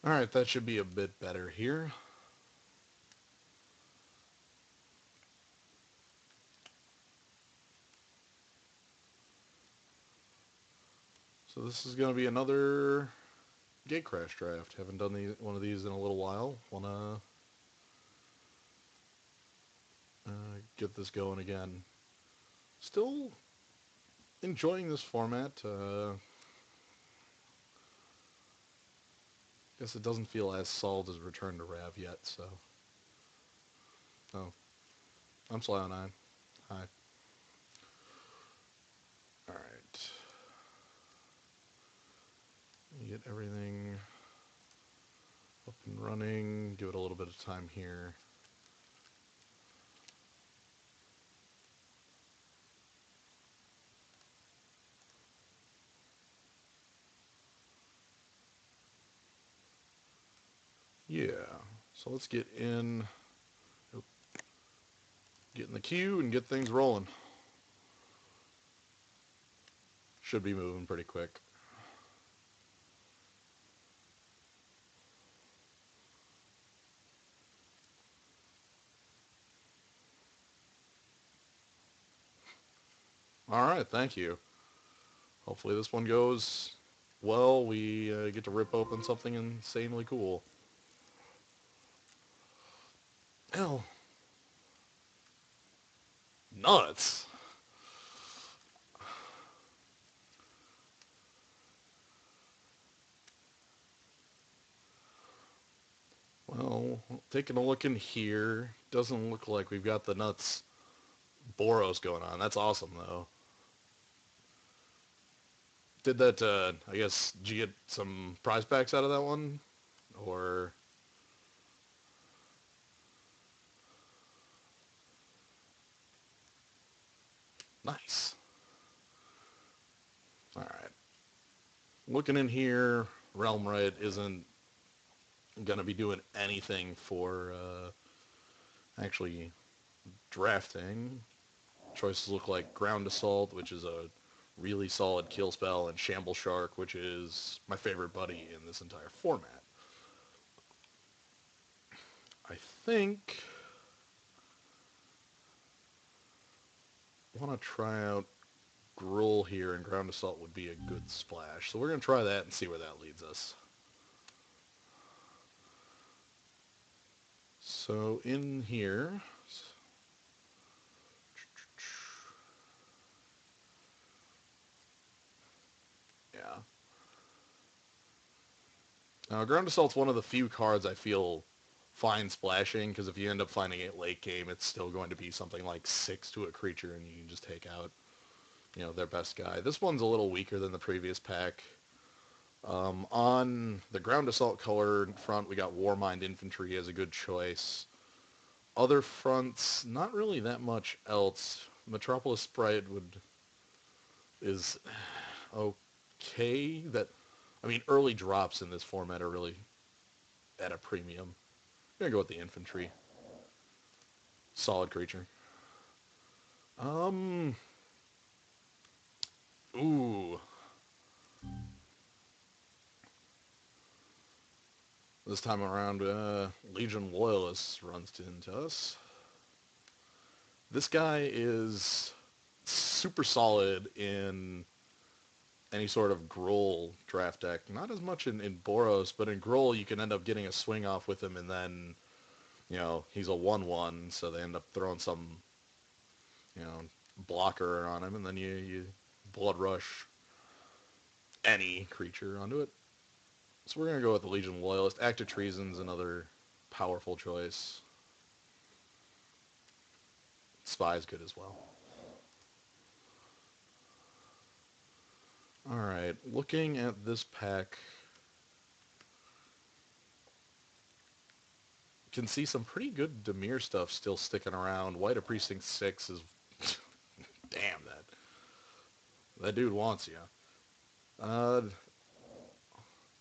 Alright, that should be a bit better here. So this is going to be another Gatecrash draft. Haven't done one of these in a little while. Want to get this going again. Still enjoying this format. Guess it doesn't feel as solid as Return to Rav yet, so... Oh, I'm Sly09. Hi. Alright. Get everything up and running. Give it a little bit of time here. Yeah. So let's get in the queue and get things rolling. Should be moving pretty quick. Alright, thank you. Hopefully this one goes well. We get to rip open something insanely cool. Hell, nuts! Well, taking a look in here, doesn't look like we've got the nuts Boros going on. That's awesome, though. Did that, I guess, did you get some prize packs out of that one? Or... Nice. Alright. Looking in here, Realm Right isn't going to be doing anything for actually drafting. Choices look like Ground Assault, which is a really solid kill spell, and Shamble Shark, which is my favorite buddy in this entire format. I think I want to try out Gruul here, and Ground Assault would be a good splash. So we're going to try that and see where that leads us. So in here... Yeah. Now, Ground Assault's one of the few cards I feel fine splashing, because if you end up finding it late game, it's still going to be something like 6 to a creature, and you can just take out, their best guy. This one's a little weaker than the previous pack. On the Ground Assault color front, we got Warmind Infantry as a good choice. Other fronts, not really that much else. Metropolis Sprite is okay. Early drops in this format are really at a premium. I'm gonna go with the infantry. Solid creature. Um. Ooh. This time around, Legion Loyalists runs into us. This guy is super solid in any sort of Gruul draft deck. Not as much in Boros, but in Gruul you can end up getting a swing off with him, and then, he's a 1/1, so they end up throwing some, blocker on him, and then you blood rush any creature onto it. So we're going to go with the Legion Loyalist. Act of Treason's another powerful choice. Spy's good as well. Alright, looking at this pack, can see some pretty good Dimir stuff still sticking around. White of Precinct 6 is... Damn, that dude wants you.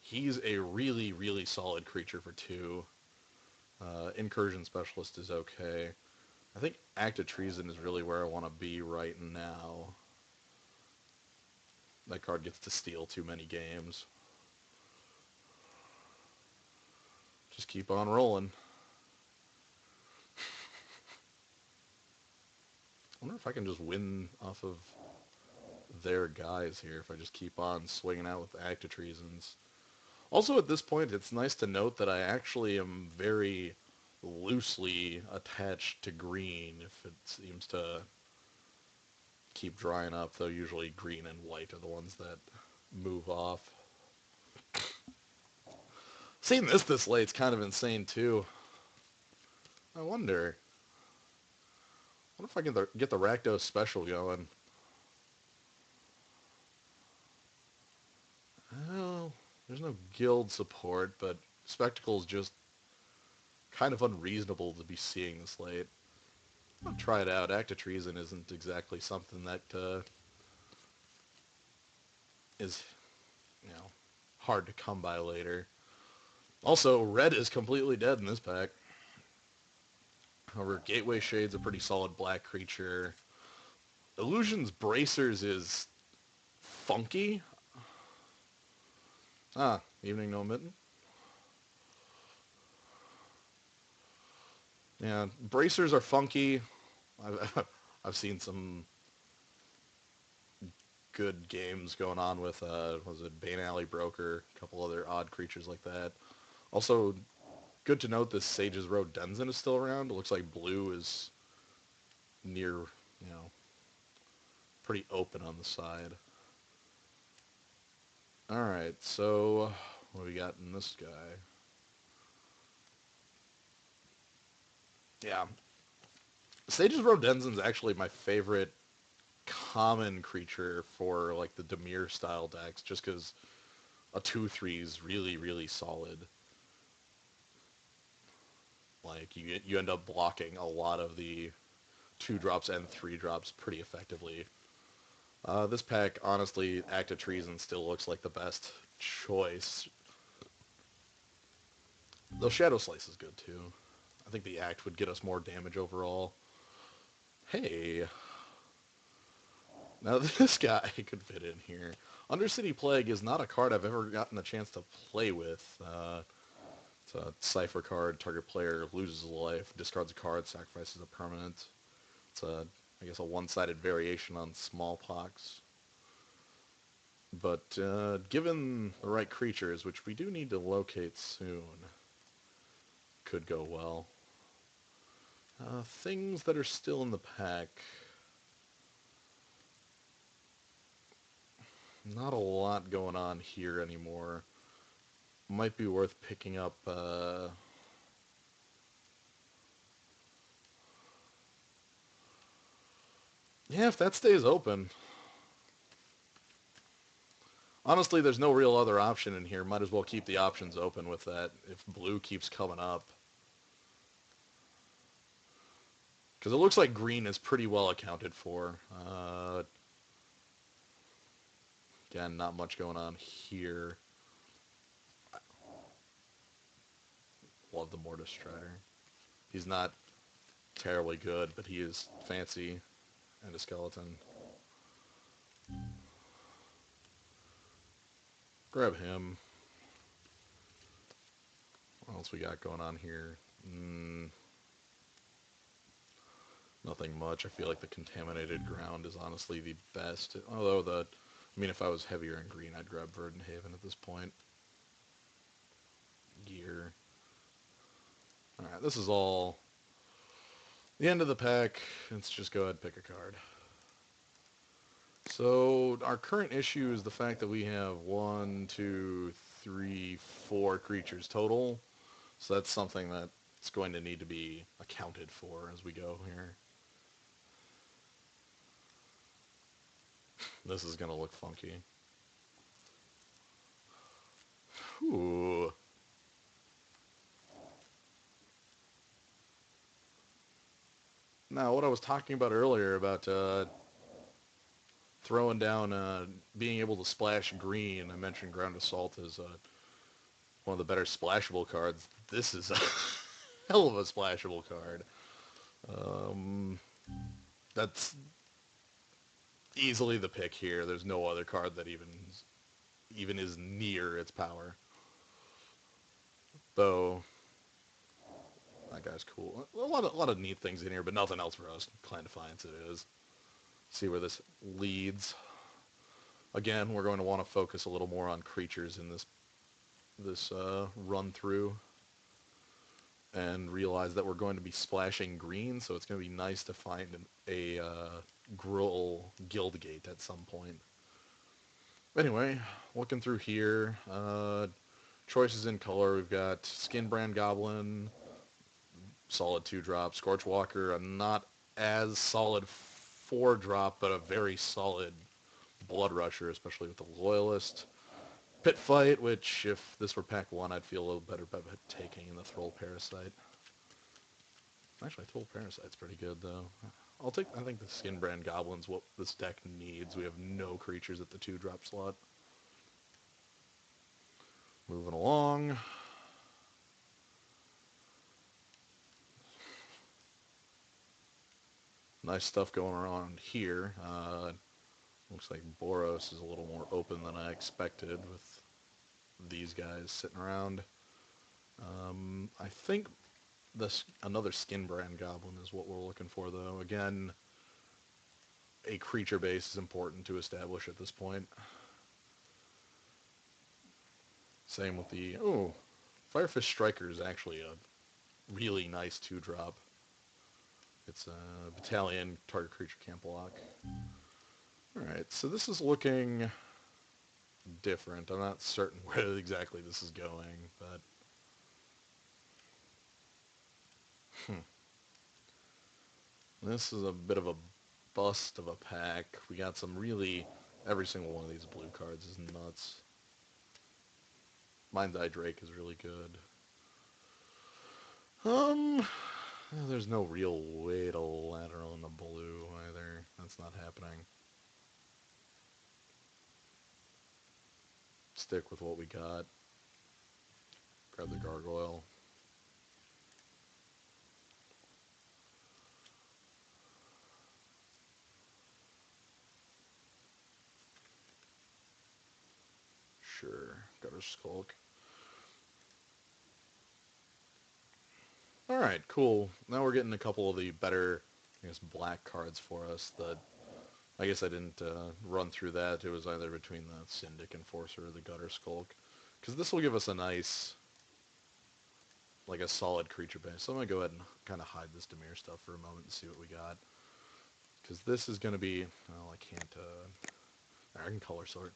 He's a really, really solid creature for 2. Incursion Specialist is okay. I think Act of Treason is really where I want to be right now. That card gets to steal too many games. Just keep on rolling. I wonder if I can just win off of their guys here if I just keep on swinging out with Act of Treasons. Also, at this point, it's nice to note that I actually am very loosely attached to green if it seems to keep drying up, though usually green and white are the ones that move off. Seeing this late's kind of insane, too. I wonder if I can get the Rakdos special going. Well, there's no guild support, but Spectacle's just kind of unreasonable to be seeing this late. I'll try it out. Act of Treason isn't exactly something that is, hard to come by later. Also, red is completely dead in this pack. However, Gateway Shade's a pretty solid black creature. Illusion's Bracers is funky. Evening No Mitten. Yeah, Bracers are funky. I've seen some good games going on with, was it Bane Alley Broker, a couple other odd creatures like that. Also, good to note this Sage's Road Denizen is still around. It looks like blue is near, pretty open on the side. Alright, so what do we got in this guy? Yeah. Sage's Road Denizen is actually my favorite common creature for, like, the Dimir style decks, just because a 2/3 is really, really solid. Like, you end up blocking a lot of the 2-drops and 3-drops pretty effectively. This pack, honestly, Act of Treason still looks like the best choice. Though Shadow Slice is good, too. I think the Act would get us more damage overall. Hey. Now this guy could fit in here. Undercity Plague is not a card I've ever gotten a chance to play with. It's a Cypher card. Target player loses a life, discards a card, sacrifices a permanent. It's I guess a one-sided variation on Smallpox. But given the right creatures, which we do need to locate soon, could go well. Things that are still in the pack. Not a lot going on here anymore. Might be worth picking up... Yeah, if that stays open. Honestly, there's no real other option in here. Might as well keep the options open with that if blue keeps coming up. Because it looks like green is pretty well accounted for. Again, not much going on here. Love the Mortis Strider. He's not terribly good, but he is fancy and a skeleton. Grab him. What else we got going on here? Nothing much. I feel like the Contaminated Ground is honestly the best. Although if I was heavier in green, I'd grab Verdant Haven at this point. Gear. Alright, this is all the end of the pack. Let's just go ahead and pick a card. So our current issue is the fact that we have 1, 2, 3, 4 creatures total. So that's something that's going to need to be accounted for as we go here. This is going to look funky. Ooh. Now, what I was talking about earlier about throwing down, being able to splash green, I mentioned Ground Assault as one of the better splashable cards. This is a hell of a splashable card. That's easily the pick here. There's no other card that even is near its power. Though, That guy's cool. A lot of neat things in here, but nothing else for us. Clan Defiance it is. See where this leads. Again, we're going to want to focus a little more on creatures in this run through, and realize that we're going to be splashing green, so it's going to be nice to find a Gruul Guildgate at some point. Anyway, looking through here, choices in color, we've got Skinbrand Goblin, solid 2-drop, Scorchwalker, a not as solid 4-drop, but a very solid Blood Rusher, especially with the Loyalist. Pit Fight, which if this were pack 1, I'd feel a little better about taking in the Thrall Parasite. Actually, Thrall Parasite's pretty good, though. I think the Skinbrand Goblin's what this deck needs. We have no creatures at the 2-drop slot. Moving along. Nice stuff going on here. Looks like Boros is a little more open than I expected with these guys sitting around. I think another Skinbrand Goblin is what we're looking for, though. Again, a creature base is important to establish at this point. Same with the... Oh, Firefish Striker is actually a really nice 2-drop. It's a battalion, target creature can't block. Alright, so this is looking different. I'm not certain where exactly this is going, but... This is a bit of a bust of a pack. We got some really... Every single one of these blue cards is nuts. Mind's Eye Drake is really good. There's no real way to lateral in the blue either. That's not happening. Stick with what we got. Grab the Gargoyle. Sure. Gutter Skulk. Alright, cool. Now we're getting a couple of the better, I guess, black cards for us that... I guess I didn't run through that. It was either between the Syndic Enforcer or the Gutter Skulk. Because this will give us a nice, like a solid creature base. So I'm going to go ahead and kind of hide this Dimir stuff for a moment and see what we got. Because this is going to be... Well, I can't... I can color sort.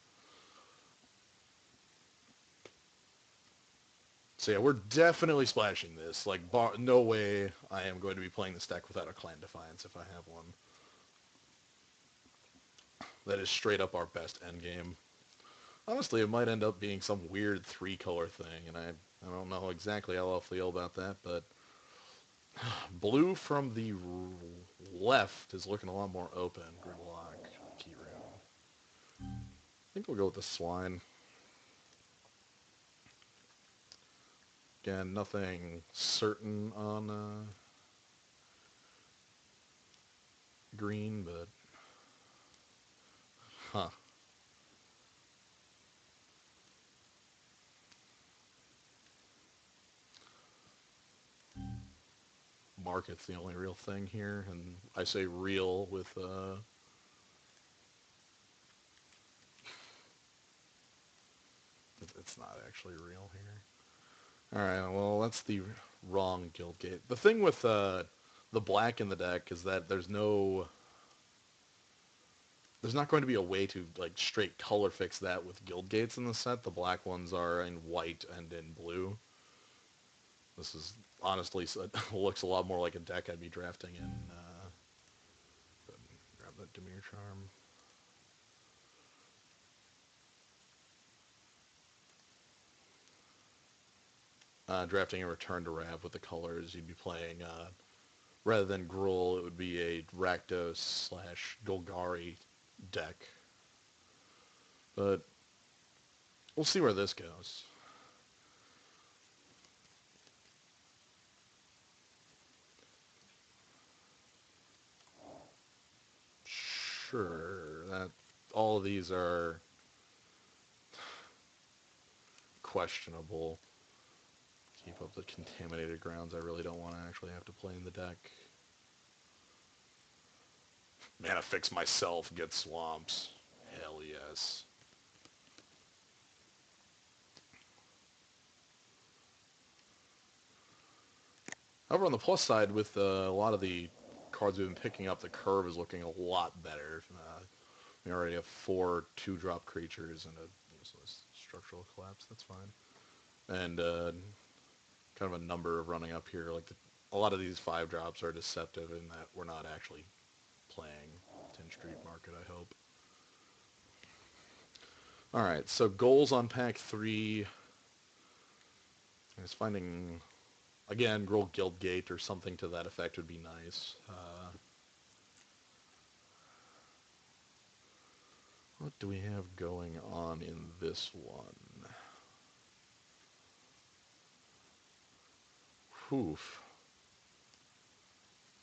So yeah, we're definitely splashing this. Like, no way I am going to be playing this deck without a Clan Defiance if I have one. That is straight up our best endgame. Honestly, it might end up being some weird 3-color thing, and I don't know exactly how I'll feel about that, but blue from the left is looking a lot more open. Gridlock, Keyroom. I think we'll go with the Swine. Again, nothing certain on green, but... Huh. Market's the only real thing here, and I say real with it's not actually real here. Alright, well, that's the wrong Guildgate. The thing with the black in the deck is that there's not going to be a way to like straight color fix that with Guildgates in the set. The black ones are in white and in blue. This is honestly looks a lot more like a deck I'd be drafting in. Grab that Dimir Charm. Drafting a Return to Rav with the colors, you'd be playing, rather than Gruul, it would be a Rakdos / Golgari deck. But we'll see where this goes. Sure, all of these are questionable. keep up the contaminated grounds I really don't want to actually have to play in the deck. Mana fix myself, get swamps. Hell yes. However, on the plus side, with a lot of the cards we've been picking up, the curve is looking a lot better. We already have 4 2-drop creatures and a useless structural collapse. That's fine. And kind of a number of running up here. Like a lot of these 5-drops are deceptive in that we're not actually playing 10 Street Market, I hope. Alright, so goals on pack 3. I was finding, again, Grohl Guildgate or something to that effect would be nice. What do we have going on in this one? Oof.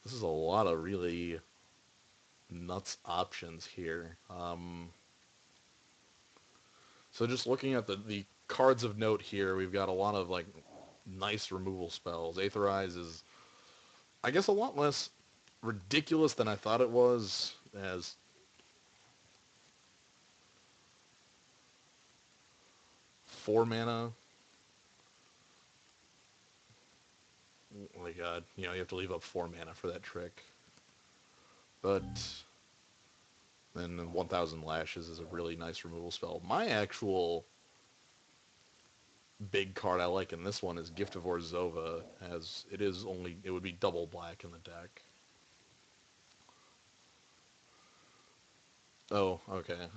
This is a lot of really nuts options here. So just looking at the cards of note here, we've got a lot of like nice removal spells. Aetherize is, I guess, a lot less ridiculous than I thought it was, as 4 mana. Like, you have to leave up 4 mana for that trick. But then 1,000 Lashes is a really nice removal spell. My actual big card I like in this one is Gift of Orzhova, as it would be double black in the deck. Oh, okay.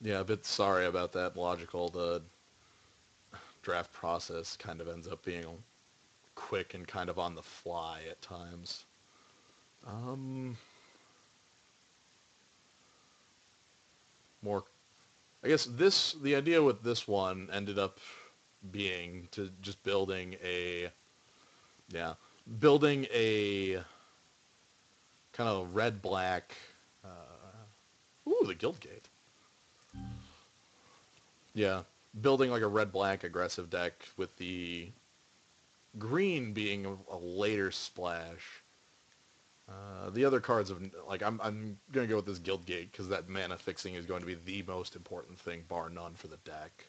Yeah, a bit sorry about that. Logical, the draft process kind of ends up being quick and kind of on the fly at times. More, I guess the idea with this one ended up being to just building a kind of red-black, the Guildgate. Yeah, building like a red-black aggressive deck with the green being a later splash. The other cards of, like, I'm going to go with this Guildgate because that mana fixing is going to be the most important thing, bar none, for the deck.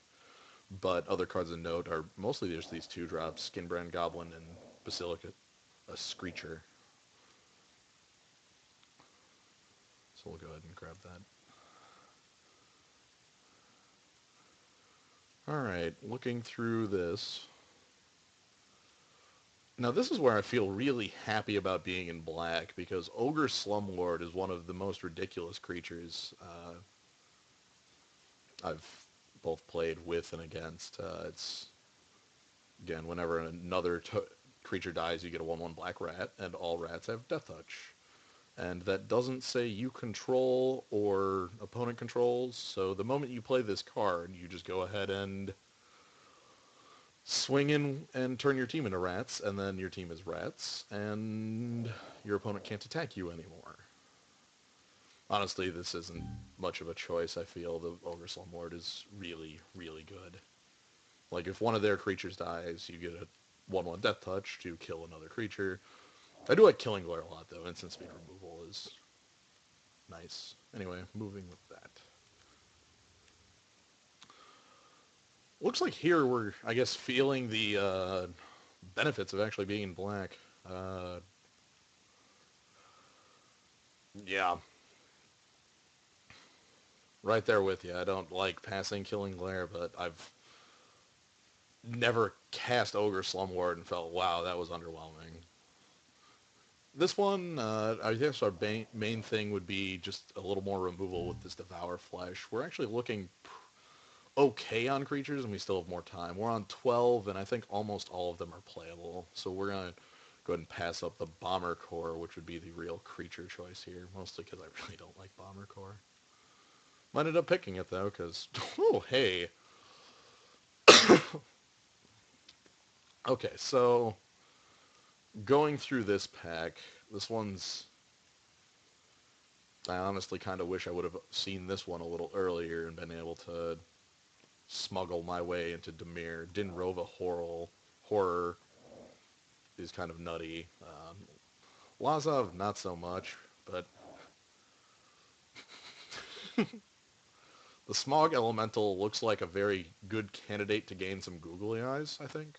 But other cards of note are mostly just these 2-drops, Skinbrand Goblin and Basilica, a Screecher. So we'll go ahead and grab that. Alright, looking through this. Now this is where I feel really happy about being in black, because Ogre Slumlord is one of the most ridiculous creatures I've both played with and against. It's, again, whenever another creature dies, you get a 1/1 black rat, and all rats have Death Touch. And that doesn't say you control or opponent controls, so the moment you play this card, you just go ahead and swing in and turn your team into rats, and then your team is rats, and your opponent can't attack you anymore. Honestly, this isn't much of a choice, I feel. The Ogre Slumlord is really, really good. Like, if one of their creatures dies, you get a 1/1 Death Touch to kill another creature. I do like Killing Glare a lot, though. Instant speed removal is nice. Anyway, moving with that. Looks like here we're, I guess, feeling the benefits of actually being in black. Yeah. Right there with you. I don't like passing Killing Glare, but I've never cast Ogre Slumlord and felt, wow, that was underwhelming. This one, I guess our main thing would be just a little more removal with this Devour Flesh. We're actually looking okay on creatures, and we still have more time. We're on 12, and I think almost all of them are playable. So we're going to go ahead and pass up the Bomber Core, which would be the real creature choice here, mostly because I really don't like Bomber Core. Might end up picking it, though, because, oh, hey. Okay, so going through this pack, this one's, I honestly kind of wish I would have seen this one a little earlier and been able to smuggle my way into Dimir. Dinrova Horror is kind of nutty. Lazov, not so much, but the Smog Elemental looks like a very good candidate to gain some googly eyes, I think.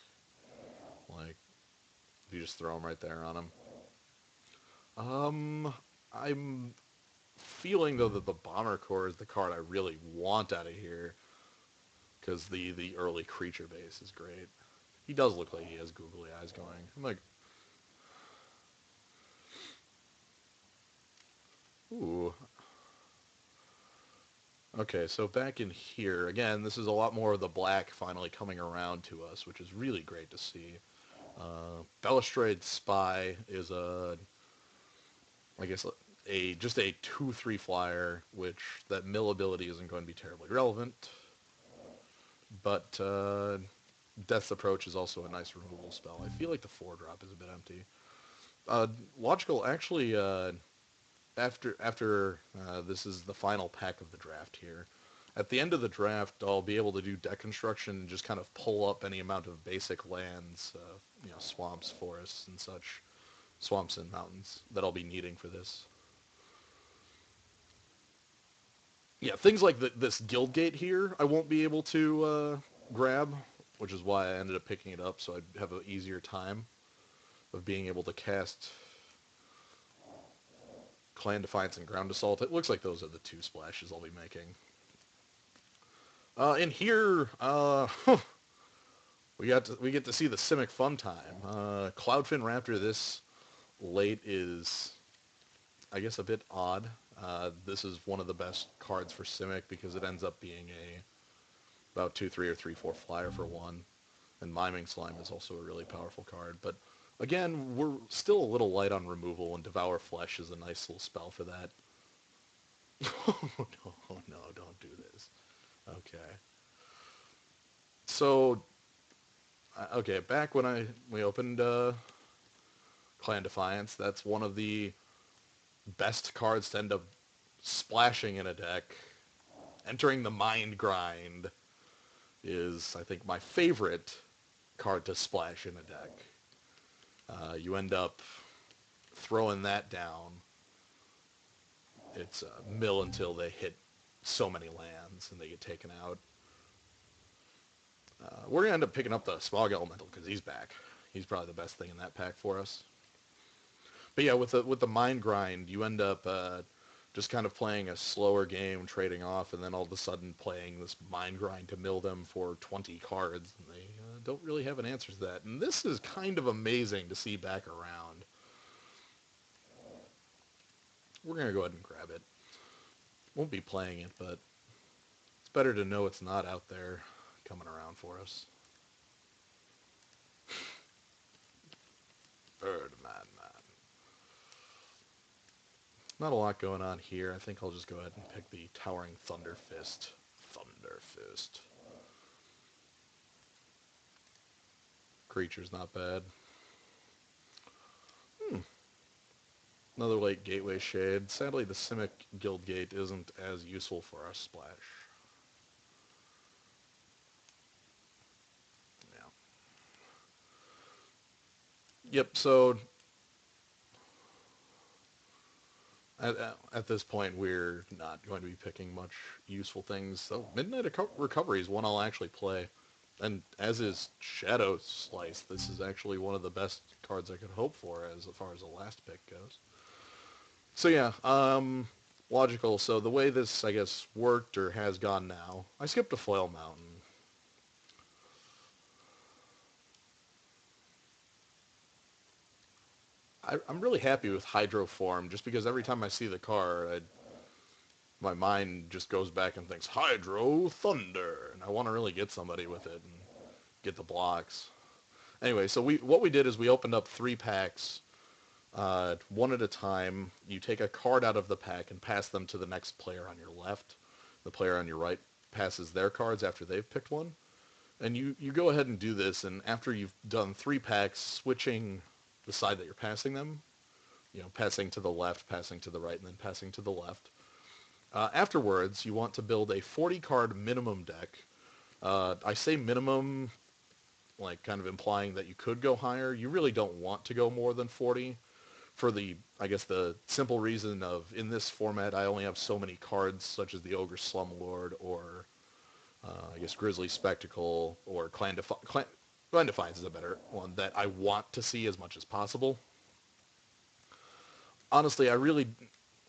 Like, you just throw them right there on him. I'm feeling, though, that the Bomber Core is the card I really want out of here, because the early creature base is great. He does look like he has googly eyes going. I'm like, ooh. Okay, so back in here, again, this is a lot more of the black finally coming around to us, which is really great to see. Balustrade Spy is I guess, just a 2/3 flyer, which that mill ability isn't going to be terribly relevant. But Death's Approach is also a nice removal spell. I feel like the 4-drop is a bit empty. Logical, actually, after this is the final pack of the draft here. At the end of the draft, I'll be able to do deck construction and just kind of pull up any amount of basic lands, swamps, forests, and such, swamps and mountains that I'll be needing for this. Yeah, things like this Guild Gate here, I won't be able to grab, which is why I ended up picking it up, so I'd have an easier time of being able to cast Clan Defiance and Ground Assault. It looks like those are the two splashes I'll be making. In here, we get to see the Simic fun time. Cloudfin Raptor this late is, I guess, a bit odd. This is one of the best cards for Simic because it ends up being about 2/3 or 3/4 flyer for one. And Miming Slime is also a really powerful card. But again, we're still a little light on removal, and Devour Flesh is a nice little spell for that. Oh, no, don't do this. Okay. So, okay, back when we opened Clan Defiance, that's one of the best cards to end up splashing in a deck. Entering the Mind Grind is, I think, my favorite card to splash in a deck. You end up throwing that down. It's a mill until they hit so many lands and they get taken out. We're going to end up picking up the Smog Elemental because he's back. He's probably the best thing in that pack for us. But yeah, with the Mind Grind, you end up just kind of playing a slower game, trading off, and then all of a sudden playing this Mind Grind to mill them for 20 cards. And they don't really have an answer to that. And this is kind of amazing to see back around. We're going to go ahead and grab it. Won't be playing it, but it's better to know it's not out there coming around for us. Birdman, man. Not a lot going on here. I think I'll just go ahead and pick the Towering Thunder Fist. Thunder Fist. Creature's not bad. Another late Gateway Shade. Sadly, the Simic Guild Gate isn't as useful for our splash. Yeah. Yep, so at this point, we're not going to be picking much useful things. So Midnight Recovery is one I'll actually play. And as is Shadow Slice, this is actually one of the best cards I could hope for as far as the last pick goes. So yeah, logical. So the way this, I guess, worked or has gone now, I skipped a Flail Mountain. I'm really happy with Hydro Form, just because every time I see the card, my mind just goes back and thinks, Hydro Thunder, and I want to really get somebody with it and get the blocks. Anyway, so what we did is we opened up 3 packs, one at a time. You take a card out of the pack and pass them to the next player on your left. The player on your right passes their cards after they've picked one. And you go ahead and do this, and after you've done 3 packs, switching the side that you're passing them, passing to the left, passing to the right, and then passing to the left. Afterwards, you want to build a 40-card minimum deck I say minimum, like kind of implying that you could go higher. You really don't want to go more than 40 for the, I guess, the simple reason of in this format I only have so many cards such as the Ogre Slumlord or I guess Grizzly Spectacle or Clan Defiance is a better one that I want to see as much as possible. Honestly, I really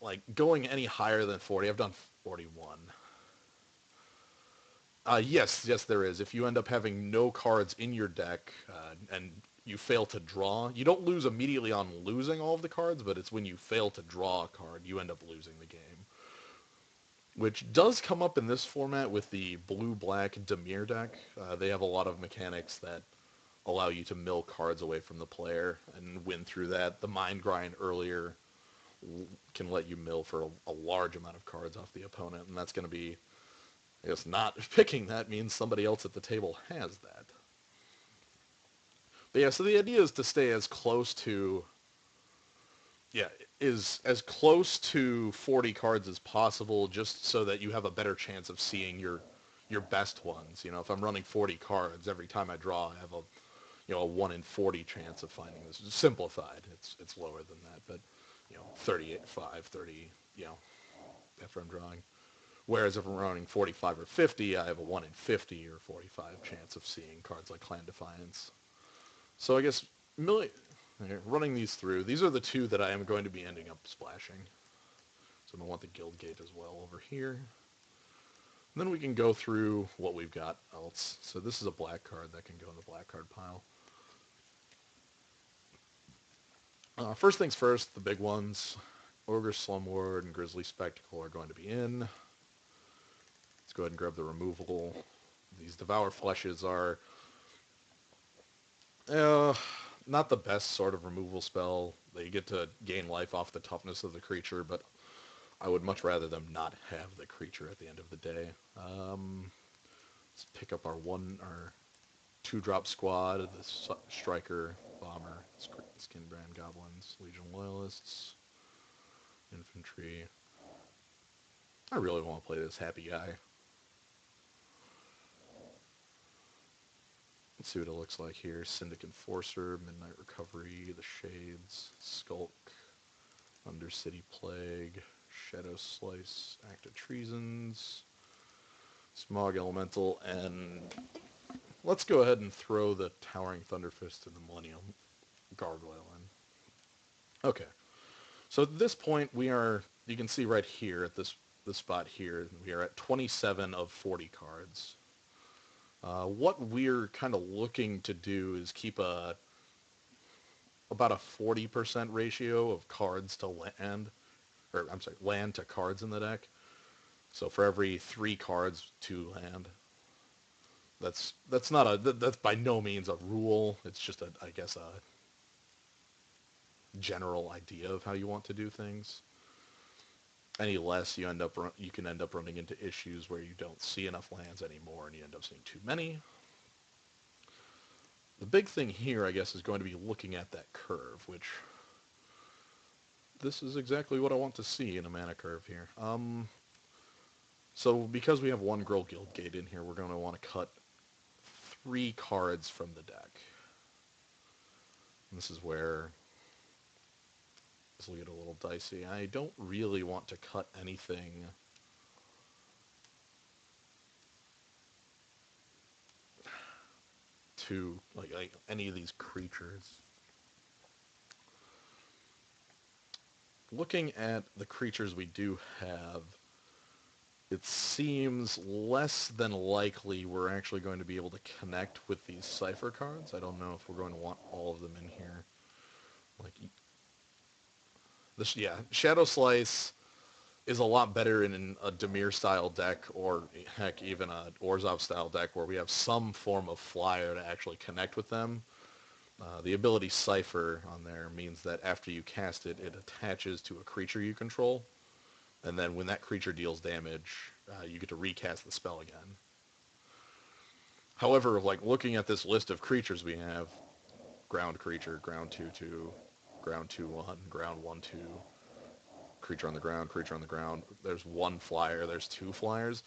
like going any higher than 40. I've done 41. Yes, there is. If you end up having no cards in your deck and you fail to draw, you don't lose immediately on losing all of the cards, but it's when you fail to draw a card, you end up losing the game. Which does come up in this format with the blue-black Dimir deck. They have a lot of mechanics that allow you to mill cards away from the player and win through that. The Mind Grind earlier can let you mill for a large amount of cards off the opponent, and that's going to be, I guess, not picking that means somebody else at the table has that. But yeah, so the idea is to stay as close to, yeah, is as close to 40 cards as possible, just so that you have a better chance of seeing your best ones. You know, if I'm running 40 cards, every time I draw, I have a 1 in 40 chance of finding this. It's simplified. It's lower than that, but 38, 5, 30, after I'm drawing. Whereas if I'm running 45 or 50, I have a 1 in 50 or 45 chance of seeing cards like Clan Defiance. So I guess running these through, these are the two that I am going to be ending up splashing. So I'm going to want the Guild Gate as well over here. And then we can go through what we've got else. So this is a black card that can go in the black card pile. First things first, the big ones. Ogre Slumlord and Grizzly Spectacle are going to be in. Let's go ahead and grab the removal. These Devour Fleshes are not the best sort of removal spell. They get to gain life off the toughness of the creature, but I would much rather them not have the creature at the end of the day. Let's pick up our 2-drop squad, the Striker, Bomber, Skinbrand Goblins, Legion Loyalists, Infantry. I really want to play this happy guy. Let's see what it looks like here. Syndic Enforcer, Midnight Recovery, the Shades, Skulk, Undercity Plague, Shadow Slice, Act of Treasons, Smog Elemental, and let's go ahead and throw the Towering Thunderfist and the Millennium Gargoyle in. Okay. So at this point, you can see right here at this spot here, we are at 27 of 40 cards. What we're kind of looking to do is keep about a 40% ratio of cards to land, or I'm sorry, land to cards in the deck. So for every 3 cards, 2 land. That's by no means a rule. It's just I guess a general idea of how you want to do things. Any less, you can end up running into issues where you don't see enough lands anymore, and you end up seeing too many. The big thing here, I guess, is going to be looking at that curve, which this is exactly what I want to see in a mana curve here. So because we have one Girl Guild Gate in here, we're going to want to cut 3 cards from the deck. And this is where this will get a little dicey. I don't really want to cut anything to like any of these creatures. Looking at the creatures we do have, it seems less than likely we're actually going to be able to connect with these Cypher cards. I don't know if we're going to want all of them in here. Shadow Slice is a lot better in a Dimir-style deck, or heck, even a Orzhov-style deck where we have some form of flyer to actually connect with them. The ability Cypher on there means that after you cast it, it attaches to a creature you control, and then when that creature deals damage, you get to recast the spell again. However, looking at this list of creatures we have, ground creature, ground 2/2, ground 2/1, ground 1/2, creature on the ground, there's 1 flyer, there's 2 flyers.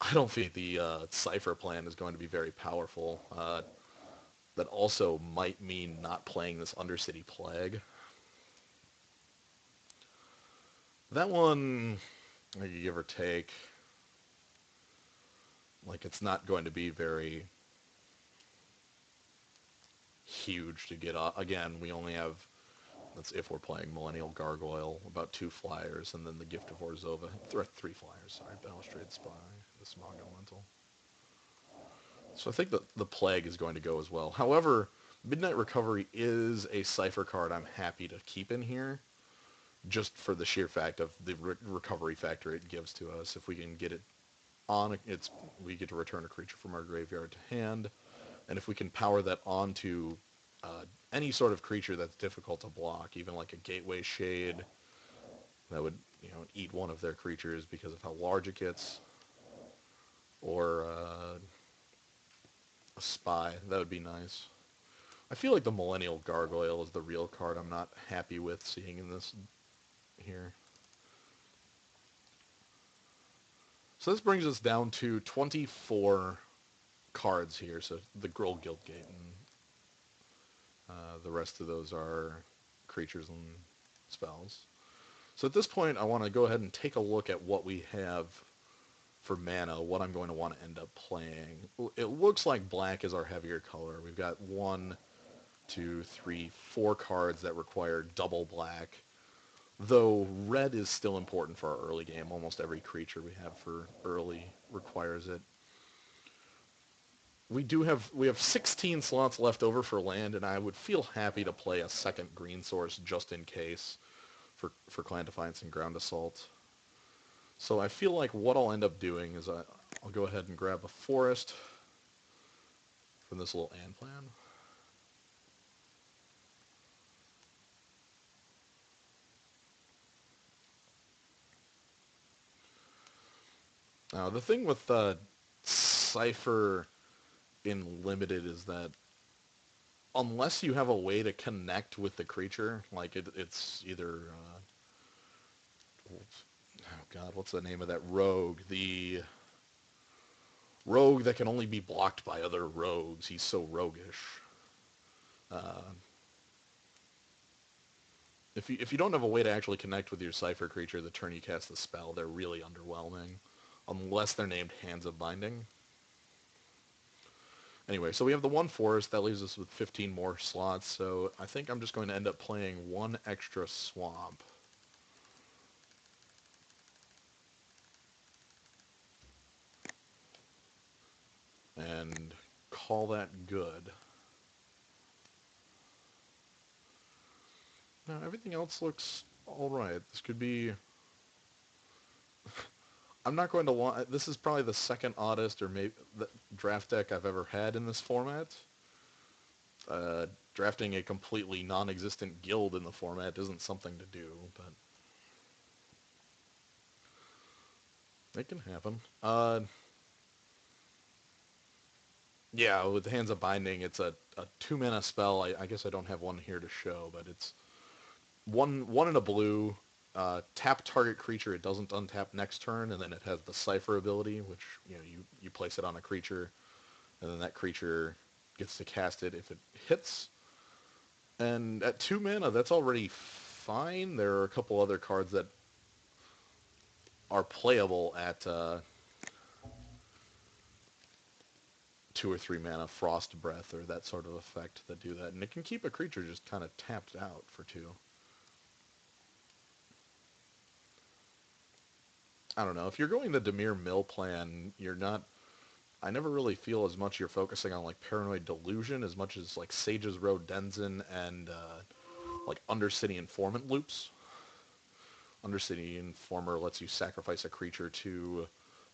I don't think the Cypher plan is going to be very powerful. That also might mean not playing this Undercity Plague. That one, give or take, like it's not going to be very huge to get off. Again, we only have, that's if we're playing Millennial Gargoyle, about 2 flyers, and then the Gift of Orzhova, 3 flyers, sorry, Balustrade Spy, the Smog Elemental. So I think that the Plague is going to go as well. However, Midnight Recovery is a Cypher card I'm happy to keep in here, just for the sheer fact of the recovery factor it gives to us. If we can get it on, we get to return a creature from our graveyard to hand, and if we can power that onto any sort of creature that's difficult to block, even like a Gateway Shade, that would eat one of their creatures because of how large it gets, or a Spy, that would be nice. I feel like the Millennial Gargoyle is the real card I'm not happy with seeing in this here. So this brings us down to 24 cards here. So the Gruul Guildgate, and the rest of those are creatures and spells. So at this point, I want to go ahead and take a look at what we have for mana, what I'm going to want to end up playing. It looks like black is our heavier color. We've got 1, 2, 3, 4 cards that require double black, though red is still important for our early game. Almost every creature we have for early requires it. We have 16 slots left over for land, and I would feel happy to play a second green source just in case for Clan Defiance and Ground Assault. So I feel like what I'll end up doing is I'll go ahead and grab a forest from this little AND plan. Now the thing with Cypher in Limited is that unless you have a way to connect with the creature, like it's either oh god, what's the name of that rogue? The rogue that can only be blocked by other rogues. He's so roguish. If you don't have a way to actually connect with your Cypher creature the turn you cast the spell, they're really underwhelming, unless they're named Hands of Binding. Anyway, so we have the 1 forest. That leaves us with 15 more slots, so I think I'm just going to end up playing 1 extra swamp. And call that good. Now, everything else looks alright. This could be... I'm not going to want... This is probably the second oddest or maybe the draft deck I've ever had in this format. Drafting a completely non-existent guild in the format isn't something to do, but... it can happen. Yeah, with Hands of Binding, it's a 2-mana spell. I guess I don't have one here to show, but it's one in a blue. Tap target creature. It doesn't untap next turn, and then it has the Cypher ability, which you place it on a creature, and then that creature gets to cast it if it hits. And at 2 mana, that's already fine. There are a couple other cards that are playable at 2 or 3 mana, Frost Breath or that sort of effect that do that, and it can keep a creature just kind of tapped out for 2. I don't know. If you're going the Dimir Mill plan, you're not... I never really feel as much you're focusing on like Paranoid Delusion as much as like Sage's Road Denizen and like Undercity Informant loops. Undercity Informer lets you sacrifice a creature to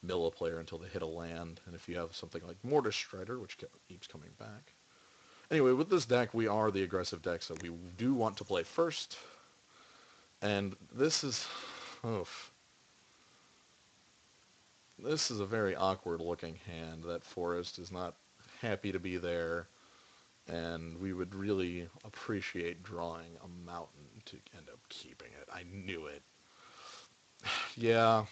mill a player until they hit a land, and if you have something like Mortis Strider, which keeps coming back. Anyway, with this deck, we are the aggressive decks that we do want to play first, and this is... oof. This is a very awkward-looking hand. That forest is not happy to be there, and we would really appreciate drawing a mountain to end up keeping it. I knew it. Yeah.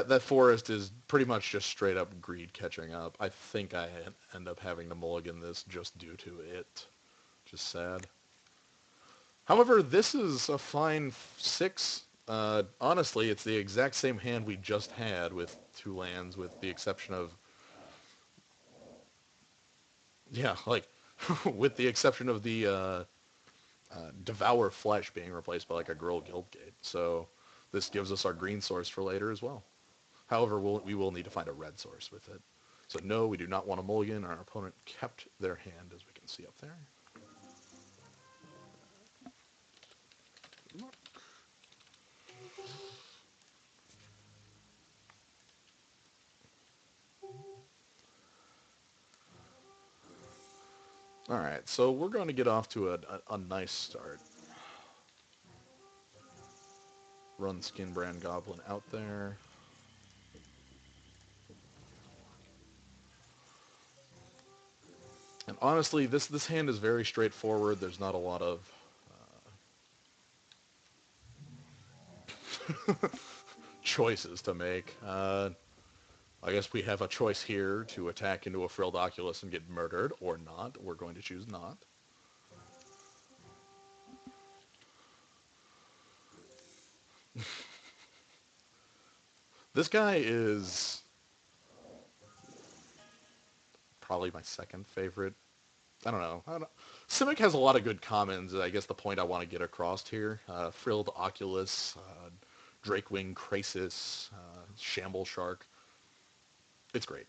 That forest is pretty much just straight up greed catching up. I think I end up having to mulligan this just due to it. Just sad. However, this is a fine 6. Honestly, it's the exact same hand we just had with 2 lands, with the exception of... Yeah, like, with the exception of the Devour Flesh being replaced by, like, a Girl Guildgate. So this gives us our green source for later as well. However, we will need to find a red source with it. So no, we do not want a mulligan. Our opponent kept their hand, as we can see up there. Alright, so we're going to get off to a nice start. Run Skinbrand Goblin out there. And honestly, this hand is very straightforward. There's not a lot of choices to make. I guess we have a choice here to attack into a Frilled Oculus and get murdered, or not. We're going to choose not. This guy is probably my second favorite. I don't know. Simic has a lot of good commons. I guess the point I want to get across here. Frilled Oculus, Drakewing Krasis, Shamble Shark. It's great.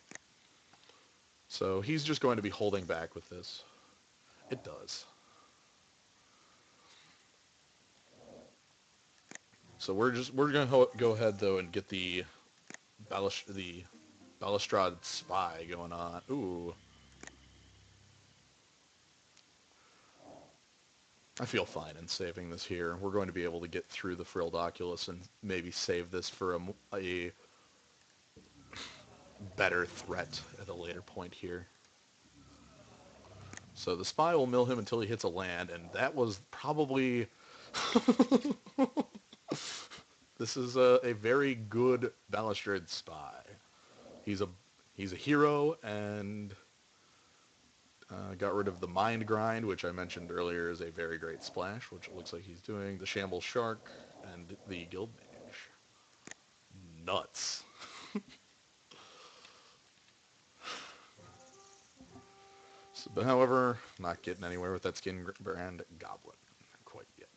So he's just going to be holding back with this. It does. So we're going to go ahead though and get the Balustrade Spy going on. Ooh. I feel fine in saving this here. We're going to be able to get through the Frilled Oculus and maybe save this for a better threat at a later point here. So the Spy will mill him until he hits a land, and that was probably... This is a very good Balustrade Spy. He's a hero, and got rid of the Mind Grind, which I mentioned earlier is a very great splash, which it looks like he's doing. The Shamble Shark and the Guild Mage. Nuts. So, but however, not getting anywhere with that Skinbrand Goblin quite yet.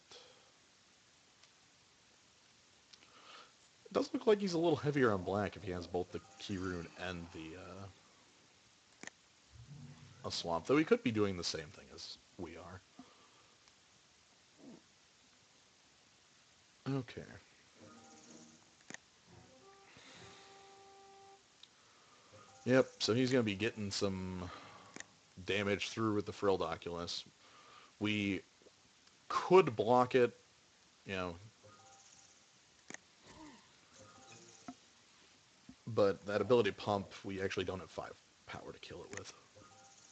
It does look like he's a little heavier on black if he has both the Key Rune and the a Swamp, though he could be doing the same thing as we are. Okay. Yep, so he's going to be getting some damage through with the Frilled Oculus. We could block it, you know, but that ability pump, we actually don't have 5 power to kill it with.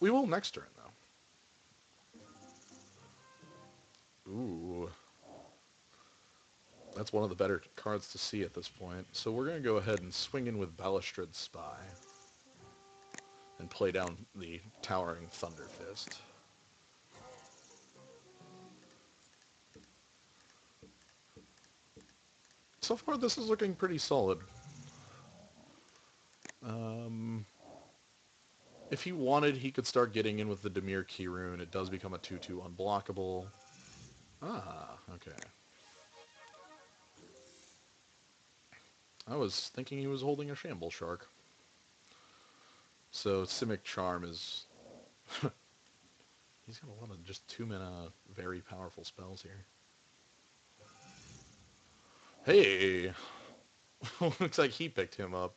We will next turn, though. Ooh. That's one of the better cards to see at this point. So we're going to go ahead and swing in with Balustrade Spy and play down the Towering Thunder Fist. So far, this is looking pretty solid. If he wanted, he could start getting in with the Dimir Key Rune. It does become a 2/2 unblockable. Ah, okay. I was thinking he was holding a Shamble Shark. So Simic Charm is... He's got a lot of just 2-mana very powerful spells here. Hey! Looks like he picked him up.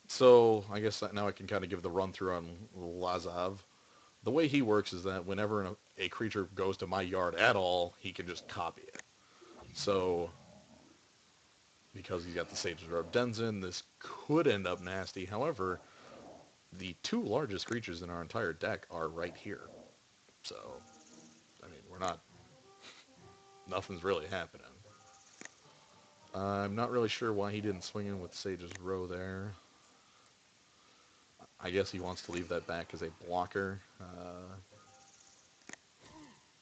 So, I guess now I can kind of give the run-through on Lazav. The way he works is that whenever a creature goes to my yard at all, he can just copy it. So, because he's got the Sage's Robe Denizen, this could end up nasty. However, the 2 largest creatures in our entire deck are right here. So, I mean, we're not... Nothing's really happening. I'm not really sure why he didn't swing in with Sage's Row there. I guess he wants to leave that back as a blocker.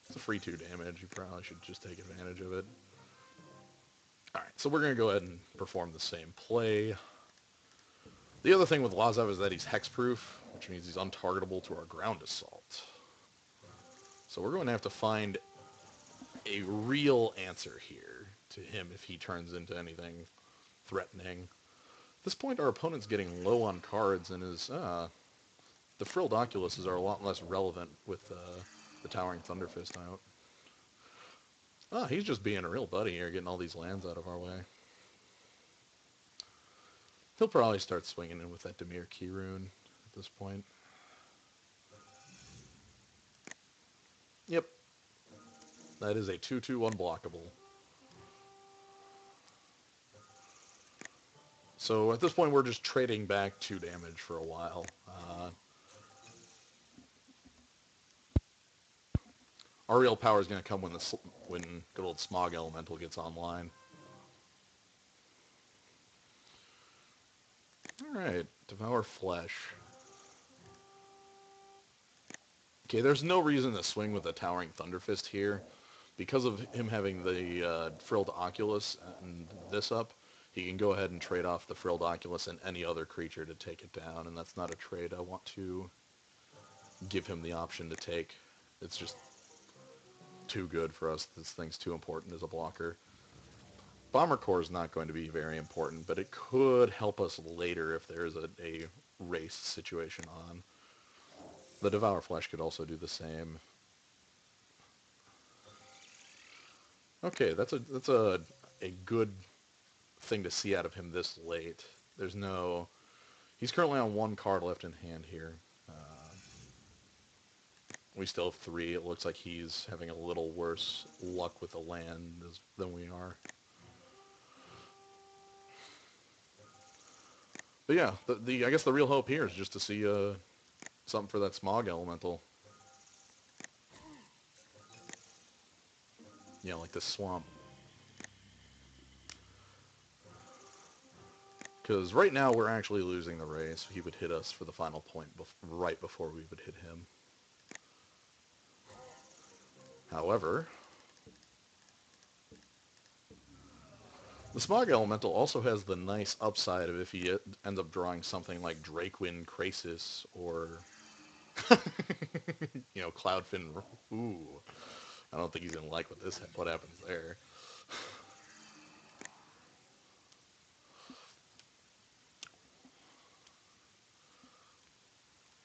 It's a free 2 damage. You probably should just take advantage of it. Alright, so we're going to go ahead and perform the same play. The other thing with Lazav is that he's hexproof, which means he's untargetable to our ground assault. So we're going to have to find a real answer here to him if he turns into anything threatening. At this point, our opponent's getting low on cards, and the Frilled Oculuses are a lot less relevant with the Towering Thunderfist out. Ah, he's just being a real buddy here, getting all these lands out of our way. He'll probably start swinging in with that Dimir Key Rune at this point. Yep. That is a 2/2 unblockable. So at this point, we're just trading back 2 damage for a while. Our real power is going to come when good old Smog Elemental gets online. Alright, Devour Flesh. Okay, there's no reason to swing with a Towering Thunderfist here. Because of him having the Frilled Oculus and this up, he can go ahead and trade off the Frilled Oculus and any other creature to take it down, and that's not a trade I want to give him the option to take. It's just too good for us. This thing's too important as a blocker. Bomber Core is not going to be very important, but it could help us later if there's a race situation on. The Devour Flesh could also do the same. Okay, that's a good thing to see out of him this late. There's no... He's currently on 1 card left in hand here. We still have 3. It looks like he's having a little worse luck with the land than we are. But yeah, I guess the real hope here is just to see something for that Smog Elemental. Yeah, like this swamp. Because right now we're actually losing the race. He would hit us for the final point right before we would hit him. However, the Smog Elemental also has the nice upside of if he ends up drawing something like Drakewind Krasis or, you know, Cloudfin. Ooh, I don't think he's going to like what happens there.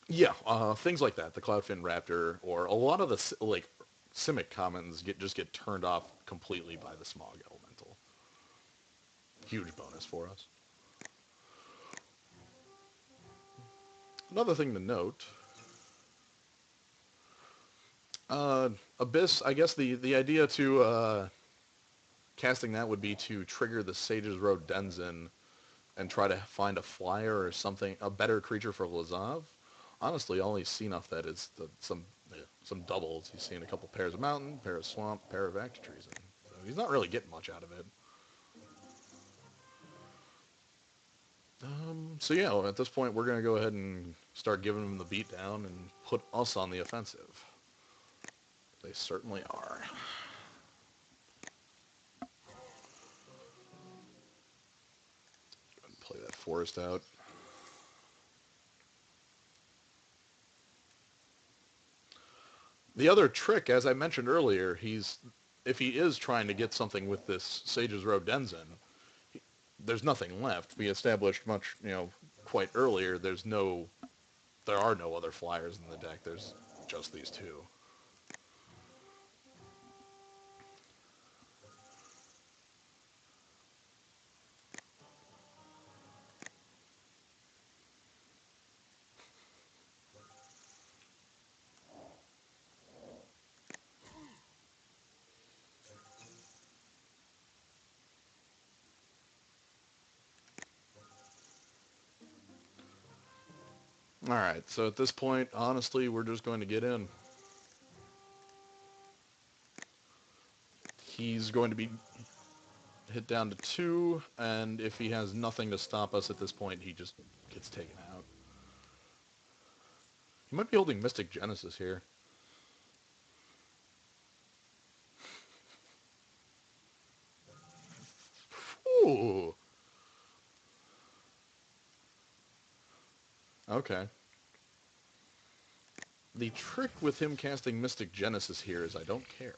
Yeah, things like that. The Cloudfin Raptor, or a lot of the Simic commons just get turned off completely by the Smog Elemental. Huge bonus for us. Another thing to note, Abyss, I guess the idea to casting that would be to trigger the Sage's Row Denzin and try to find a flyer or something, a better creature for Lazav. Honestly, all he's seen off that is some doubles. He's seen a couple pairs of mountain, pair of swamp, pair of Actitrees. So he's not really getting much out of it. So yeah, at this point we're going to go ahead and start giving them the beatdown and put us on the offensive. They certainly are. Play that forest out. The other trick, as I mentioned earlier, if he is trying to get something with this Sage's Row Denzin, there's nothing left. We established quite earlier, there are no other flyers in the deck. There's just these 2. Alright, so at this point, honestly, we're just going to get in. He's going to be... hit down to 2, and if he has nothing to stop us at this point, he just gets taken out. He might be holding Mystic Genesis here. Ooh. Okay. The trick with him casting Mystic Genesis here is I don't care.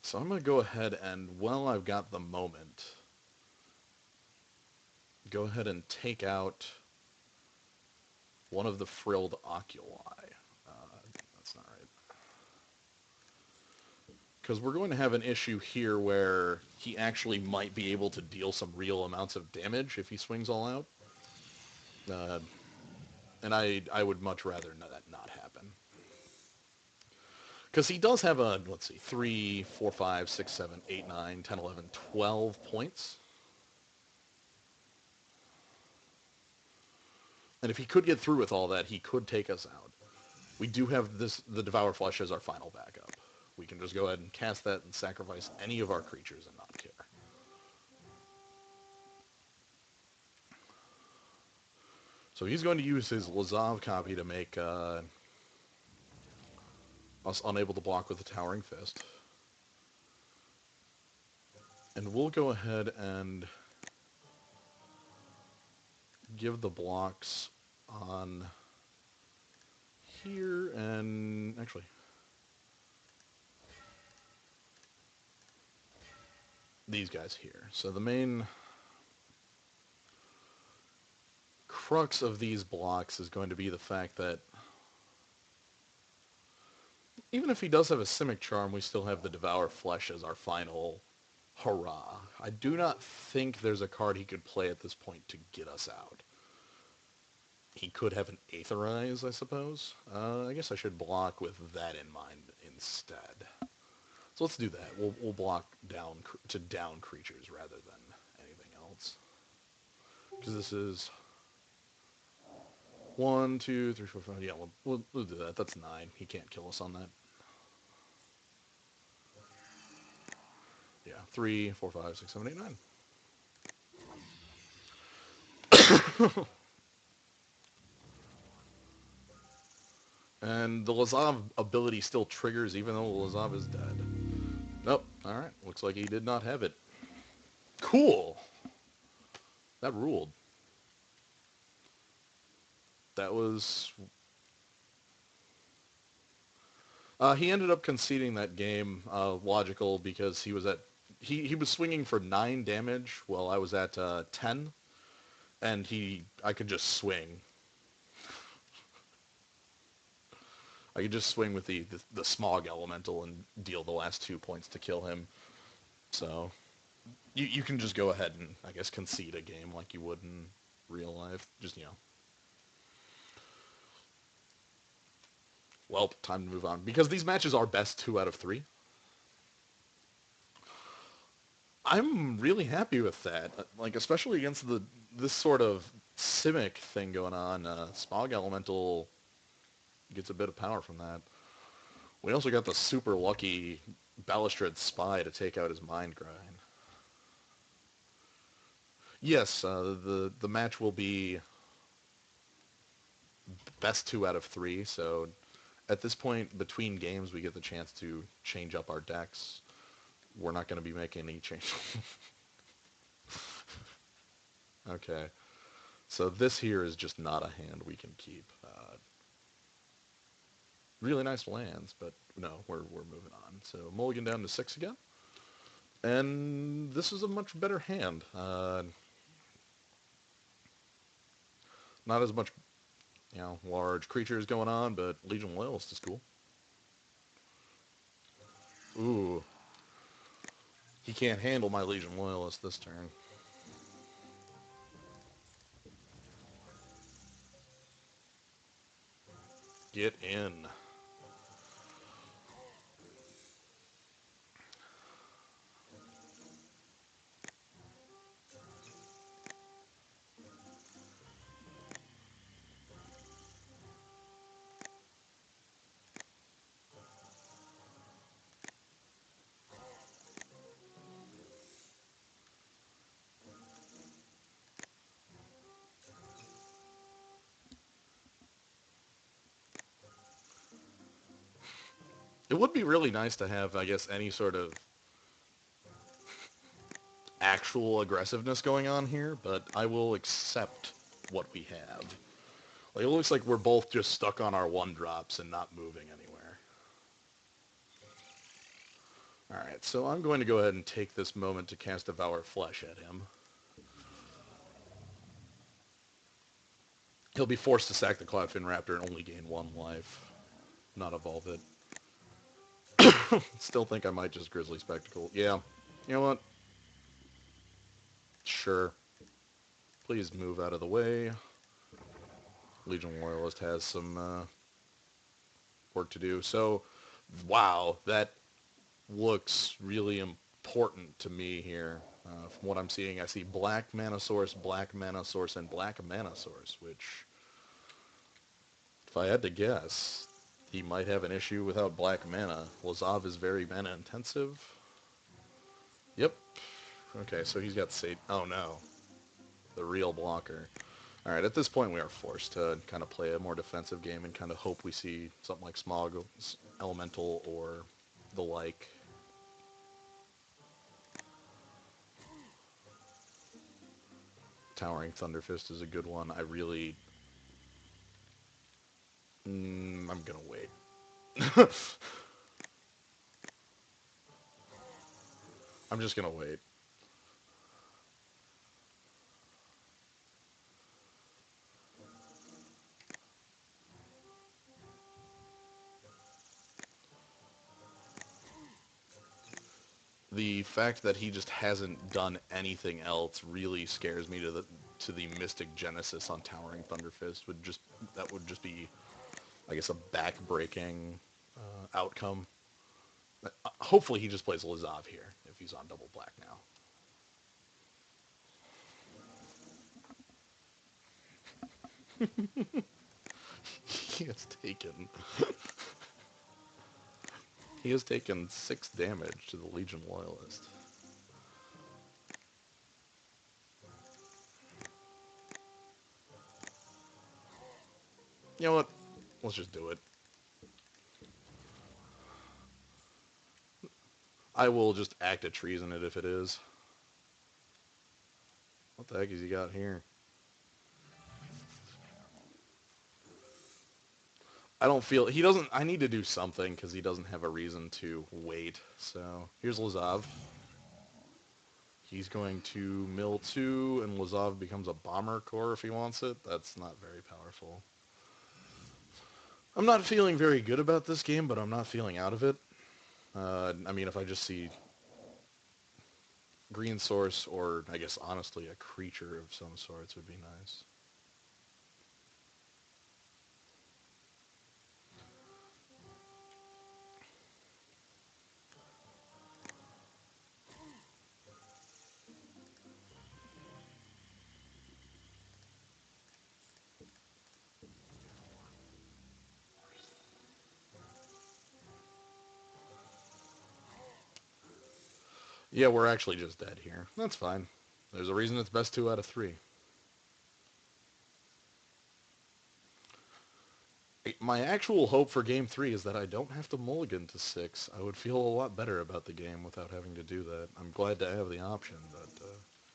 So I'm going to go ahead and, while I've got the moment, go ahead and take out one of the frilled oculi. That's not right. Because we're going to have an issue here where he actually might be able to deal some real amounts of damage if he swings all out. And I would much rather that not happen. Because he does have a, let's see, 3, 4, 5, 6, 7, 8, 9, 10, 11, 12 points. And if he could get through with all that, he could take us out. We do have the Devour Flesh as our final backup. We can just go ahead and cast that and sacrifice any of our creatures and not care. So he's going to use his Lazav copy to make us unable to block with the Towering Fist. And we'll go ahead and give the blocks on here and actually these guys here. So the main crux of these blocks is going to be the fact that even if he does have a Simic Charm, we still have the Devour Flesh as our final hurrah. I do not think there's a card he could play at this point to get us out. He could have an Aetherize, I suppose. I guess I should block with that in mind instead. So let's do that. We'll block down to down creatures rather than anything else. Because this is 1, 2, 3, 4, 5. Yeah, we'll do that. That's 9. He can't kill us on that. Yeah, 3, 4, 5, 6, 7, 8, 9. And the Lazav ability still triggers even though Lazav is dead. Nope. Alright. Looks like he did not have it. Cool. That ruled. That was... he ended up conceding that game, logical, because he was at... He was swinging for 9 damage while I was at 10. And I could just swing. I could just swing with the Smog Elemental and deal the last 2 points to kill him. So... You can just go ahead and, I guess, concede a game like you would in real life. Just, Well, time to move on. Because these matches are best 2 out of 3. I'm really happy with that. Like, especially against this sort of Simic thing going on. Smog Elemental gets a bit of power from that. We also got the super lucky Balustrade Spy to take out his Mind Grind. Yes, the match will be best 2 out of 3, so at this point, between games, we get the chance to change up our decks. We're not going to be making any changes. Okay. So this here is just not a hand we can keep. Really nice lands, but no, we're moving on. So mulligan down to 6 again. And this is a much better hand. Not as much, large creatures going on, but Legion Loyalist is cool. Ooh. He can't handle my Legion Loyalist this turn. Get in. It would be really nice to have, I guess, any sort of actual aggressiveness going on here, but I will accept what we have. Like, it looks like we're both just stuck on our one drops and not moving anywhere. Alright, so I'm going to go ahead and take this moment to cast Devour Flesh at him. He'll be forced to sack the Cloudfin Raptor and only gain 1 life. Not evolve it. Still think I might just Grizzly Spectacle. Yeah. You know what? Sure. Please move out of the way. Legion Loyalist has some work to do. So, wow, that looks really important to me here. From what I'm seeing, I see Black Mana Source, and Black Mana Source, which, if I had to guess, he might have an issue without Black Mana. Lazav is very mana intensive. Yep. Okay, so he's got Satan. Oh no. The real blocker. Alright, at this point we are forced to kind of play a more defensive game and kind of hope we see something like Smog, Elemental, or the like. Towering Thunderfist is a good one. I really... I'm gonna wait. I'm just gonna wait. The fact that he just hasn't done anything else really scares me to the Mystic Genesis on Towering Thunderfist. That would just be, I guess, a back-breaking outcome. Hopefully he just plays Lazav here if he's on double black now. He has taken he has taken 6 damage to the Legion Loyalist. You know what? Let's just do it. I will just act a treason it if it is. What the heck has he got here? I don't feel... He doesn't... I need to do something because he doesn't have a reason to wait. So, here's Lazav. He's going to mill 2, and Lazav becomes a Bomber Core if he wants it. That's not very powerful. I'm not feeling very good about this game, but I'm not feeling out of it. I mean, if I just see green source, or I guess honestly a creature of some sorts would be nice. Yeah, we're actually just dead here. That's fine. There's a reason it's best 2 out of 3. My actual hope for Game 3 is that I don't have to mulligan to 6. I would feel a lot better about the game without having to do that. I'm glad to have the option, but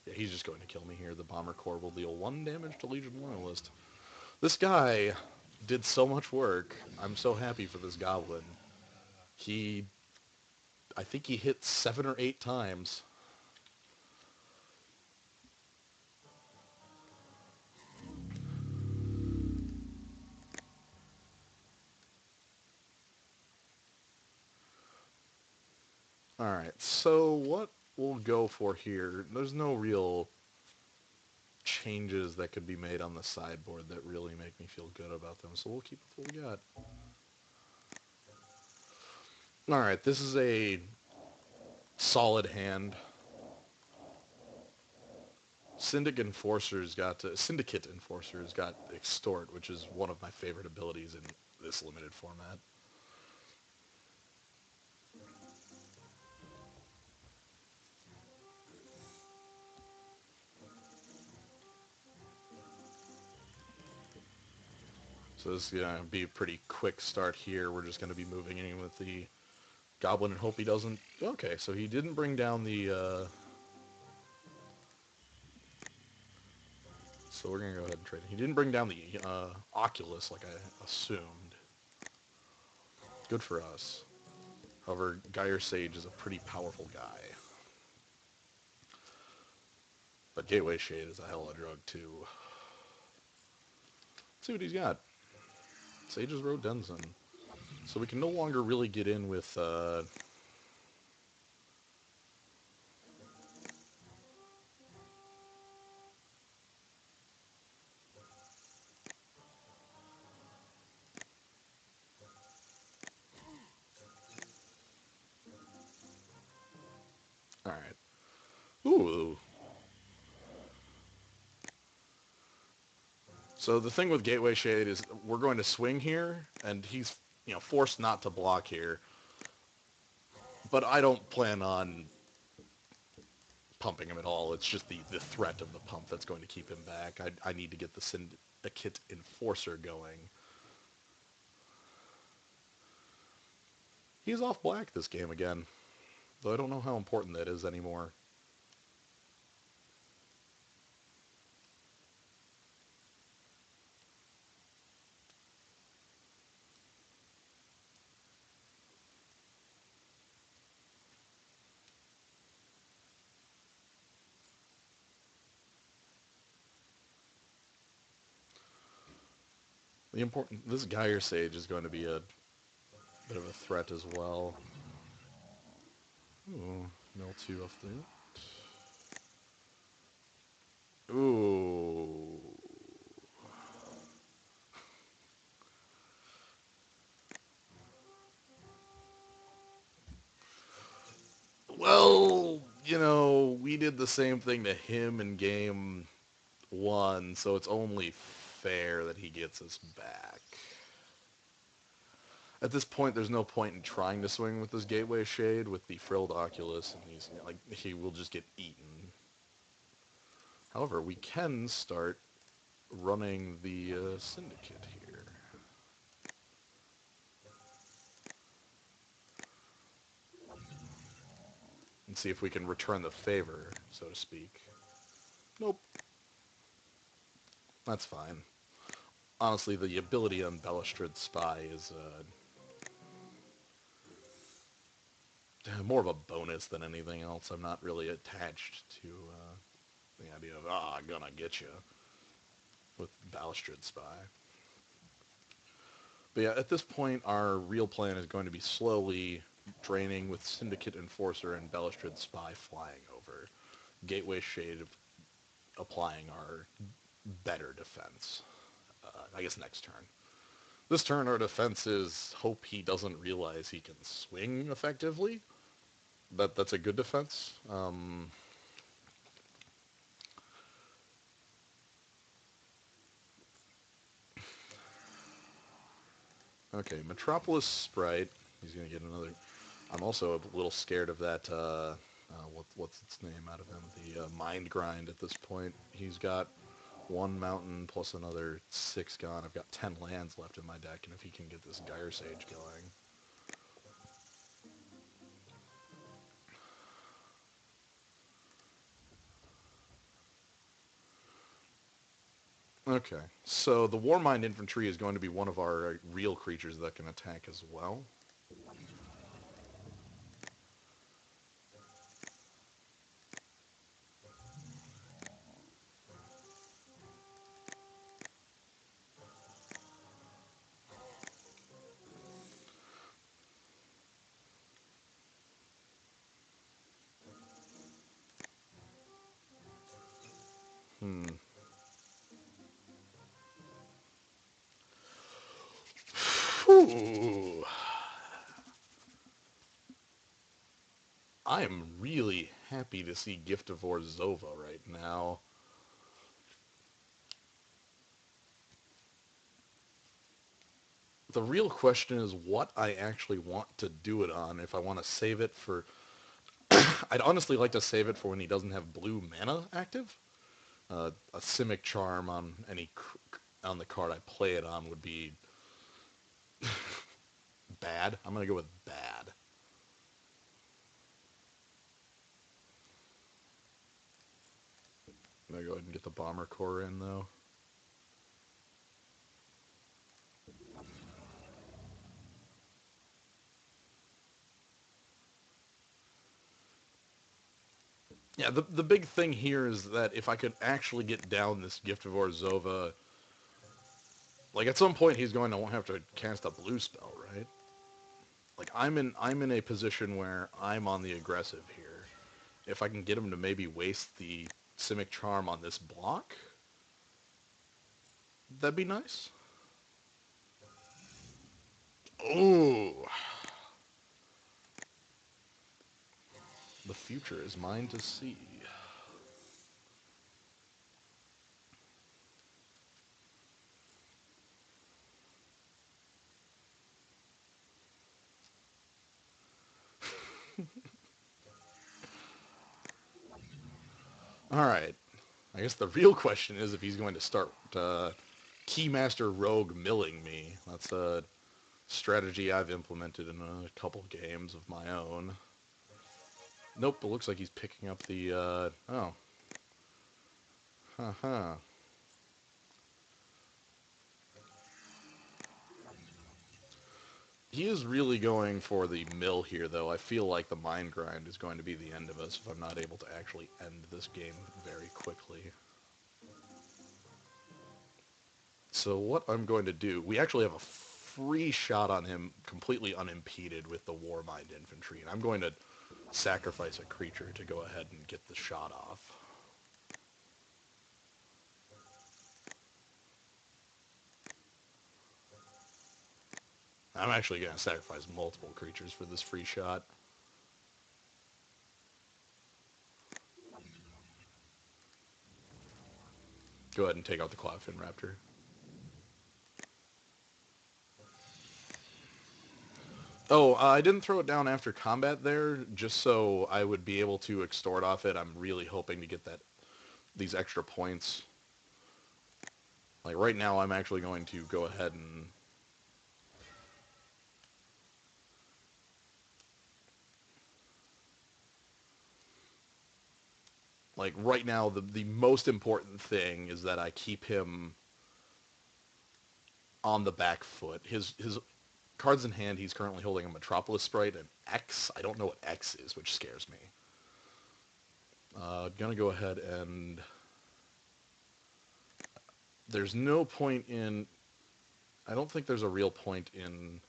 yeah, he's just going to kill me here. The Bomber Core will deal 1 damage to Legion Loyalist. This guy did so much work. I'm so happy for this Goblin. I think he hit 7 or 8 times. Alright, so what we'll go for here, there's no real changes that could be made on the sideboard that really make me feel good about them, so we'll keep with what we got. Alright, this is a solid hand. Syndicate Enforcer's got Extort, which is one of my favorite abilities in this limited format. So this is going to be a pretty quick start here. We're just going to be moving in with the Goblin and hope he doesn't... Okay, so he didn't bring down the... So we're going to go ahead and trade. He didn't bring down the Oculus like I assumed. Good for us. However, Geyer Sage is a pretty powerful guy. But Gateway Shade is a hell of a drug, too. Let's see what he's got. Sage's Road Denizen. So we can no longer really get in with... Alright. Ooh. So the thing with Gateway Shade is we're going to swing here, and he's, forced not to block here. But I don't plan on pumping him at all. It's just the threat of the pump that's going to keep him back. I need to get the Syndicate Enforcer going. He's off black this game again, though I don't know how important that is anymore. This Geyer Sage is going to be a bit of a threat as well. Ooh, mill 2 off the... Ooh. Well, we did the same thing to him in game 1, so it's only fair that he gets us back. At this point, there's no point in trying to swing with this Gateway Shade with the Frilled Oculus, and he will just get eaten. However, we can start running the Syndicate here. And see if we can return the favor, so to speak. Nope. That's fine. Honestly, the ability on Bellestrade Spy is more of a bonus than anything else. I'm not really attached to the idea of, I'm gonna get you with Balustrade Spy. But yeah, at this point, our real plan is going to be slowly draining with Syndicate Enforcer and Balustrade Spy flying over. Gateway Shade applying our better defense. I guess next turn. This turn, our defense is hope he doesn't realize he can swing effectively. That's a good defense. Okay, Metropolis Sprite. He's going to get another... I'm also a little scared of that, what's its name out of him? The Mind Grind at this point. He's got 1 mountain plus another 6 gone. I've got 10 lands left in my deck, and if he can get this Geyer Sage going... Okay, so the Warmind Infantry is going to be one of our real creatures that can attack as well. Ooh. I am really happy to see Gift of Orzhova right now. The real question is what I actually want to do it on. If I want to save it for... I'd honestly like to save it for when he doesn't have blue mana active. A Simic Charm on on the card I play it on would be bad. I'm going to go with bad. I'm going to go ahead and get the Bomber Core in, though. Yeah, the big thing here is that if I could actually get down this Gift of Orzhova, like at some point he's going to have to cast a blue spell, right? Like I'm in a position where I'm on the aggressive here. If I can get him to maybe waste the Simic Charm on this block, that'd be nice. Ooh. The future is mine to see. Alright. I guess the real question is if he's going to start Keymaster Rogue milling me. That's a strategy I've implemented in a couple games of my own. Nope, it looks like he's picking up the, oh. Haha. He is really going for the mill here, though. I feel like the Mind Grind is going to be the end of us if I'm not able to actually end this game very quickly. So what I'm going to do, we actually have a free shot on him completely unimpeded with the Warmind Infantry, and I'm going to sacrifice a creature to go ahead and get the shot off. I'm actually going to sacrifice multiple creatures for this free shot. Go ahead and take out the Cloudfin Raptor. Oh, I didn't throw it down after combat there, just so I would be able to extort off it. I'm really hoping to get these extra points. Like right now, I'm actually going to go ahead and like right now, the most important thing is that I keep him on the back foot. His cards in hand, he's currently holding a Metropolis Sprite and X. I don't know what X is, which scares me. Gonna go ahead and there's no point in. I don't think there's a real point in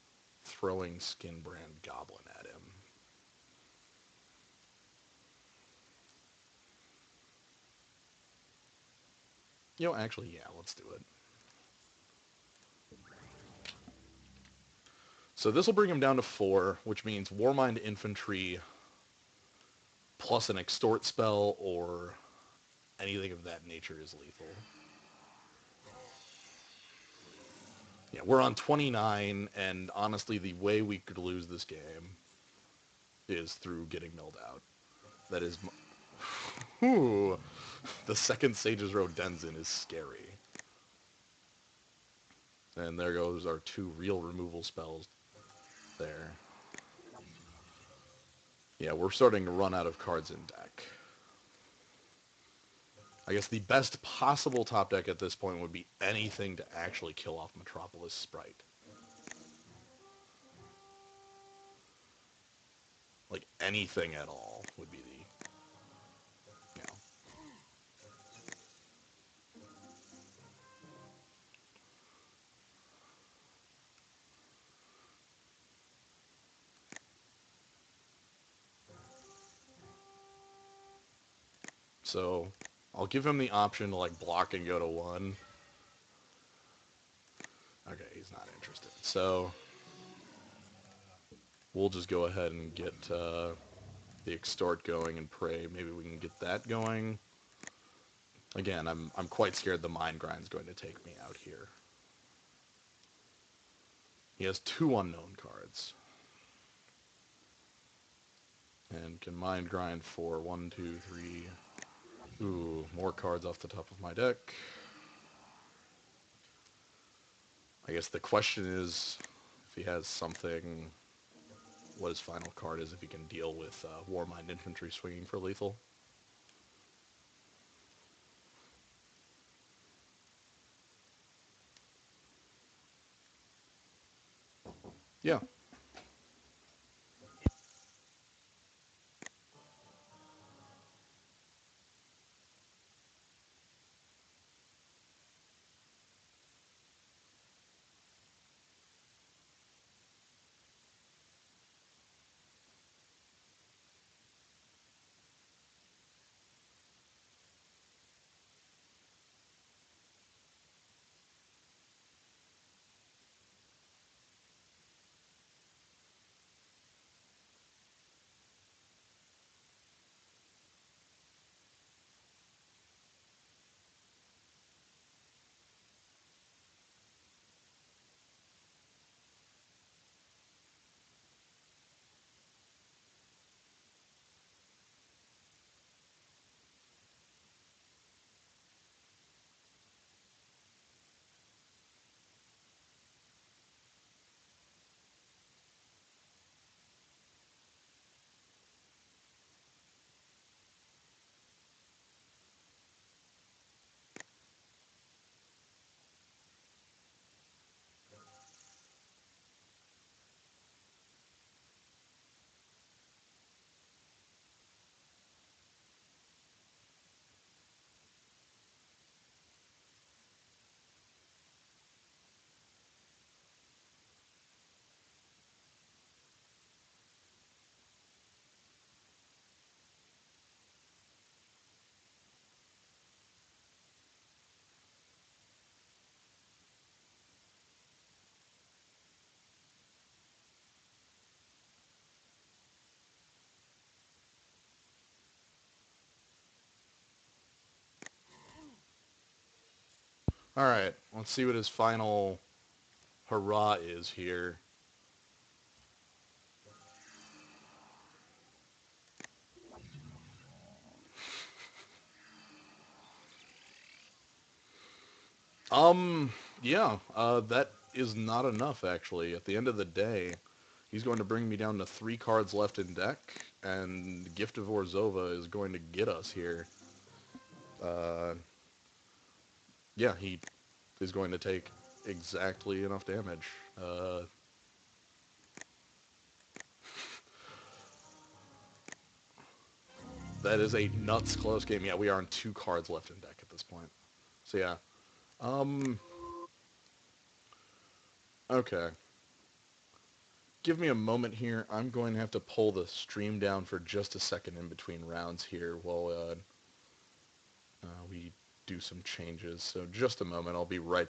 throwing Skinbrand Goblin at him. You know, actually, yeah, let's do it. So this will bring him down to 4, which means Warmind Infantry plus an Extort spell or anything of that nature is lethal. Yeah, we're on 29, and honestly, the way we could lose this game is through getting milled out. That is... Whew, the second Sage's Row Denzin is scary. And there goes our 2 real removal spells there. Yeah, we're starting to run out of cards in deck. I guess the best possible top deck at this point would be anything to actually kill off Metropolis Sprite. Like, anything at all would be the, you know. So, I'll give him the option to, like, block and go to 1. Okay, he's not interested. So, we'll just go ahead and get the Extort going and pray. Maybe we can get that going. Again, I'm quite scared the Mind Grind's going to take me out here. He has 2 unknown cards. And can Mind Grind for 1, 2, 3. Ooh, more cards off the top of my deck. I guess the question is if he has something, what his final card is, if he can deal with Warmind Infantry swinging for lethal. Yeah. All right. Let's see what his final hurrah is here. Um, yeah, that is not enough, actually. At the end of the day, he's going to bring me down to 3 cards left in deck, and Gift of Orzova is going to get us here. Uh, yeah, he is going to take exactly enough damage. That is a nuts close game. Yeah, we are on 2 cards left in deck at this point. So yeah. Um, okay. Give me a moment here. I'm going to have to pull the stream down for just a second in between rounds here while we do some changes. So just a moment. I'll be right